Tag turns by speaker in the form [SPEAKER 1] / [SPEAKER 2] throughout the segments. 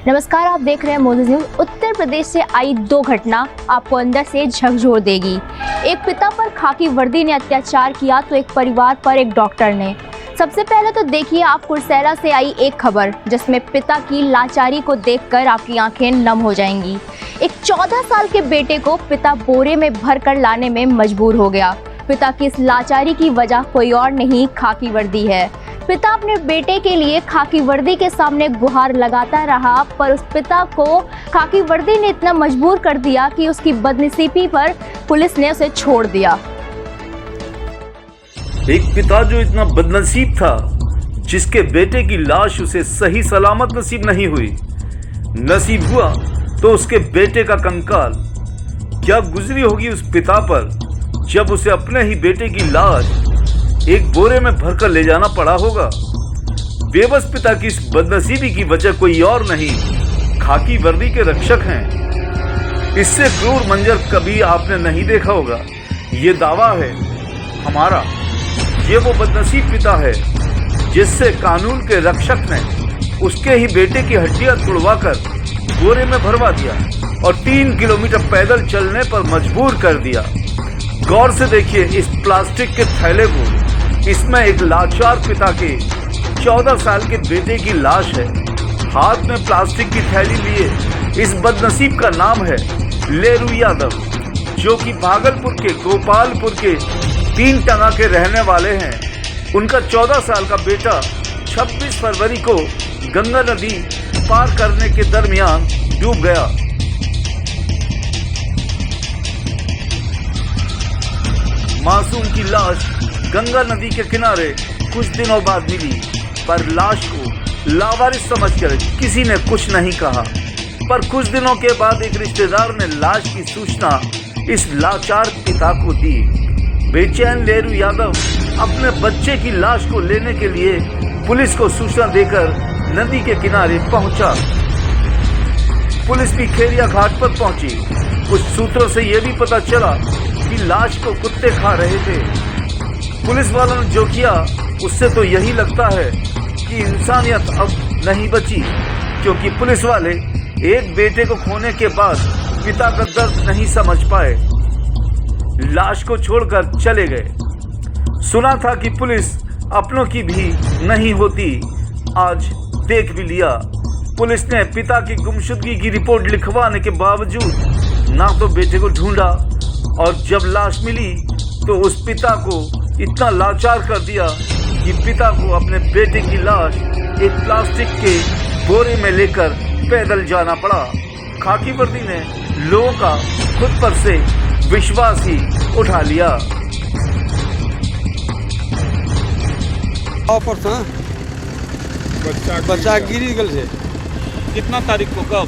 [SPEAKER 1] नमस्कार, आप देख रहे हैं मोदी न्यूज। उत्तर प्रदेश से आई दो घटना आपको अंदर से झकझोर देगी। एक पिता पर खाकी वर्दी ने अत्याचार किया तो एक परिवार पर एक डॉक्टर ने। सबसे पहले तो देखिए आप कुर्सेला से आई एक खबर जिसमें पिता की लाचारी को देखकर आपकी आंखें नम हो जाएंगी। एक 14 साल के बेटे को पिता बोरे में भर कर लाने में मजबूर हो गया। पिता की इस लाचारी की वजह कोई और नहीं, खाकी वर्दी है। पिता अपने बेटे के लिए खाकी वर्दी के सामने गुहार लगाता रहा, पर उस पिता को खाकी वर्दी ने इतना मजबूर कर दिया कि उसकी बदनसीबी पर पुलिस ने उसे छोड़ दिया।
[SPEAKER 2] एक पिता जो इतना बदनसीब था, जिसके बेटे की लाश उसे सही सलामत नसीब नहीं हुई, नसीब हुआ तो उसके बेटे का कंकाल। क्या गुजरी होगी उस पिता पर जब उसे अपने ही बेटे की लाश एक बोरे में भरकर ले जाना पड़ा होगा। बेबस पिता की इस बदनसीबी की वजह कोई और नहीं, खाकी वर्दी के रक्षक हैं। इससे क्रूर मंजर कभी आपने नहीं देखा होगा। ये दावा है हमारा। ये वो बदनसीब पिता है जिससे कानून के रक्षक ने उसके ही बेटे की हड्डियां तुड़वाकर बोरे में भरवा दिया और 3 किलोमीटर पैदल चलने पर मजबूर कर दिया। गौर से देखिए इस प्लास्टिक के थैले को। इसमें एक लाचार पिता के 14 साल के बेटे की लाश है। हाथ में प्लास्टिक की थैली लिए इस बदनसीब का नाम है लेरू यादव, जो कि भागलपुर के गोपालपुर के 3 टंगा के रहने वाले हैं। उनका 14 साल का बेटा 26 फरवरी को गंगा नदी पार करने के दरमियान डूब गया। मासूम की लाश गंगा नदी के किनारे कुछ दिनों बाद मिली, पर लाश को लावारिस समझकर किसी ने कुछ नहीं कहा। पर कुछ दिनों के बाद एक रिश्तेदार ने लाश की सूचना इस लाचार पिता को दी। बेचैन लेरू यादव अपने बच्चे की लाश को लेने के लिए पुलिस को सूचना देकर नदी के किनारे पहुंचा। पुलिस भी खेरिया घाट पर पहुंची। कुछ सूत्रों से यह भी पता चला कि लाश को कुत्ते खा रहे थे। पुलिस वालों ने जो किया उससे तो यही लगता है कि इंसानियत अब नहीं बची, क्योंकि पुलिस वाले एक बेटे को खोने के बाद पिता का दर्द नहीं समझ पाए, लाश को छोड़कर चले गए। सुना था कि पुलिस अपनों की भी नहीं होती, आज देख भी लिया। पुलिस ने पिता की गुमशुदगी की रिपोर्ट लिखवाने के बावजूद ना तो बेटे को ढूंढा, और जब लाश मिली तो उस पिता को इतना लाचार कर दिया कि पिता को अपने बेटे की लाश एक प्लास्टिक के बोरे में लेकर पैदल जाना पड़ा। खाकी वर्दी ने लोगों का खुद पर से विश्वास ही उठा लिया।
[SPEAKER 3] बच्चा गिरी गल से
[SPEAKER 4] कितना तारीख को, कब?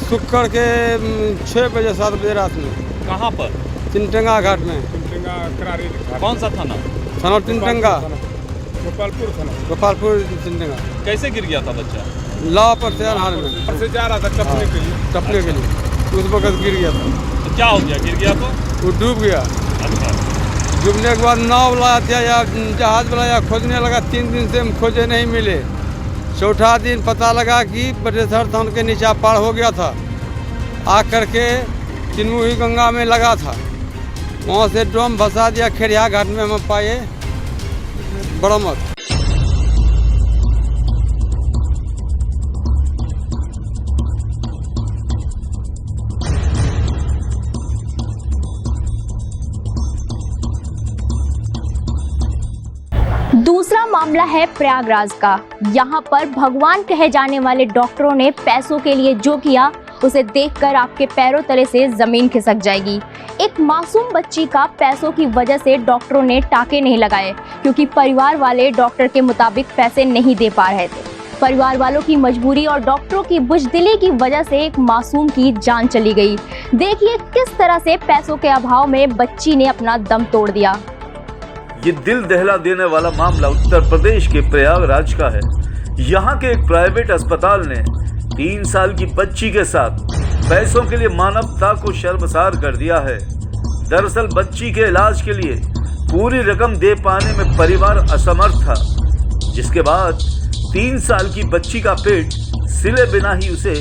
[SPEAKER 3] शुक्र के 6 बजे 7 बजे रात में।
[SPEAKER 4] कहाँ पर?
[SPEAKER 3] तिनटंगा घाट में।
[SPEAKER 4] कौन सा थाना?
[SPEAKER 3] थाना तिनटंगा, गोपालपुर तिनटंगा।
[SPEAKER 4] कैसे गिर गया था बच्चा?
[SPEAKER 3] लाव पर से हाल में
[SPEAKER 5] से जा रहा था
[SPEAKER 3] टपने के लिए उस वक्त गिर गया था।
[SPEAKER 4] तो क्या हो गया? गिर गया तो
[SPEAKER 3] वो डूब गया।
[SPEAKER 4] अच्छा।
[SPEAKER 3] डूबने के बाद नाव बुलाया दिया या जहाज बुलाया, खोजने लगा। 3 दिन से हम खोजे नहीं मिले। चौथा दिन पता लगा कि बटेसर थान के नीचे पार हो गया था। आ करके चिन्मुही गंगा में लगा था। वहाँ से ड्रम फंसा दिया। खेरिया घाट में हम पाए बरामद।
[SPEAKER 1] दूसरा मामला है प्रयागराज का। यहाँ पर भगवान कहे जाने वाले डॉक्टरों ने पैसों के लिए जो किया उसे देखकर आपके पैरों तले से जमीन खिसक जाएगी। एक मासूम बच्ची का पैसों की वजह से डॉक्टरों ने टाके नहीं लगाए, क्योंकि परिवार वाले डॉक्टर के मुताबिक पैसे नहीं दे पा रहे थे। परिवार वालों की मजबूरी और डॉक्टरों की बुजदिली की वजह से एक मासूम की जान चली गई। देखिए किस तरह से पैसों के अभाव में बच्ची ने अपना दम तोड़ दिया।
[SPEAKER 2] ये दिल दहला देने वाला मामला उत्तर प्रदेश के प्रयागराज का है। यहाँ के एक प्राइवेट अस्पताल ने 3 साल की बच्ची के साथ पैसों के लिए मानवता को शर्मसार कर दिया है। दरअसल बच्ची के इलाज के लिए पूरी रकम दे पाने में परिवार असमर्थ था, जिसके बाद 3 साल की बच्ची का पेट सिले बिना ही उसे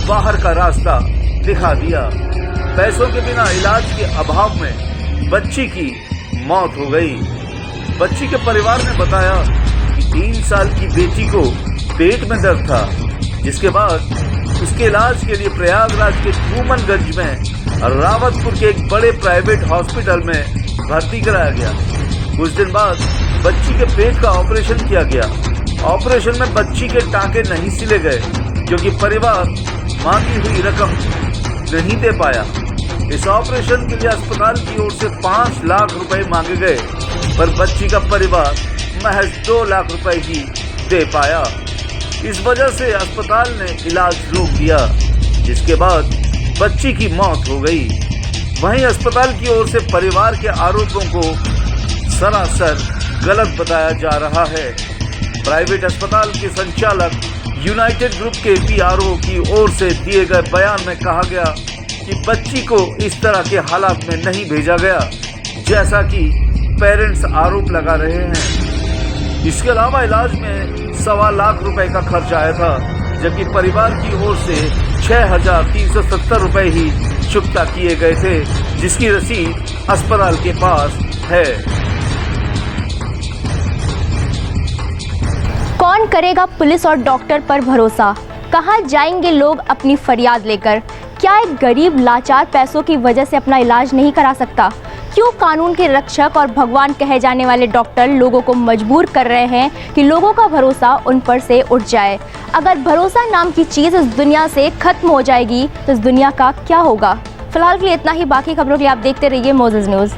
[SPEAKER 2] बाहर का रास्ता दिखा दिया। पैसों के बिना इलाज के अभाव में बच्ची की मौत हो गई। बच्ची के परिवार ने बताया कि 3 साल की बेटी को पेट में दर्द था, जिसके बाद उसके इलाज के लिए प्रयागराज के धूमनगंज में रावतपुर के एक बड़े प्राइवेट हॉस्पिटल में भर्ती कराया गया। कुछ दिन बाद बच्ची के पेट का ऑपरेशन किया गया। ऑपरेशन में बच्ची के टांके नहीं सिले गए क्योंकि परिवार मांगी हुई रकम नहीं दे पाया। इस ऑपरेशन के लिए अस्पताल की ओर से 5 लाख रुपए मांगे गए, पर बच्ची का परिवार महज 2 लाख रुपए ही दे पाया। इस वजह से अस्पताल ने इलाज रोक दिया, जिसके बाद बच्ची की मौत हो गई। वहीं अस्पताल की ओर से परिवार के आरोपों को सरासर गलत बताया जा रहा है। प्राइवेट अस्पताल के संचालक यूनाइटेड ग्रुप के पीआरओ की ओर से दिए गए बयान में कहा गया कि बच्ची को इस तरह के हालात में नहीं भेजा गया जैसा कि पेरेंट्स आरोप लगा रहे हैं। इसके अलावा इलाज में 1.25 लाख रुपए का खर्च आया था, जबकि परिवार की ओर से 6,370 रुपए ही चुकता किए गए थे, जिसकी रसीद अस्पताल के पास है।
[SPEAKER 1] कौन करेगा पुलिस और डॉक्टर पर भरोसा? कहाँ जाएंगे लोग अपनी फरियाद लेकर? क्या एक गरीब लाचार पैसों की वजह से अपना इलाज नहीं करा सकता? क्यों कानून के रक्षक और भगवान कहे जाने वाले डॉक्टर लोगों को मजबूर कर रहे हैं कि लोगों का भरोसा उन पर से उठ जाए? अगर भरोसा नाम की चीज़ इस दुनिया से खत्म हो जाएगी तो इस दुनिया का क्या होगा? फिलहाल के लिए इतना ही। बाकी खबरों के लिए आप देखते रहिए मोजेस न्यूज़।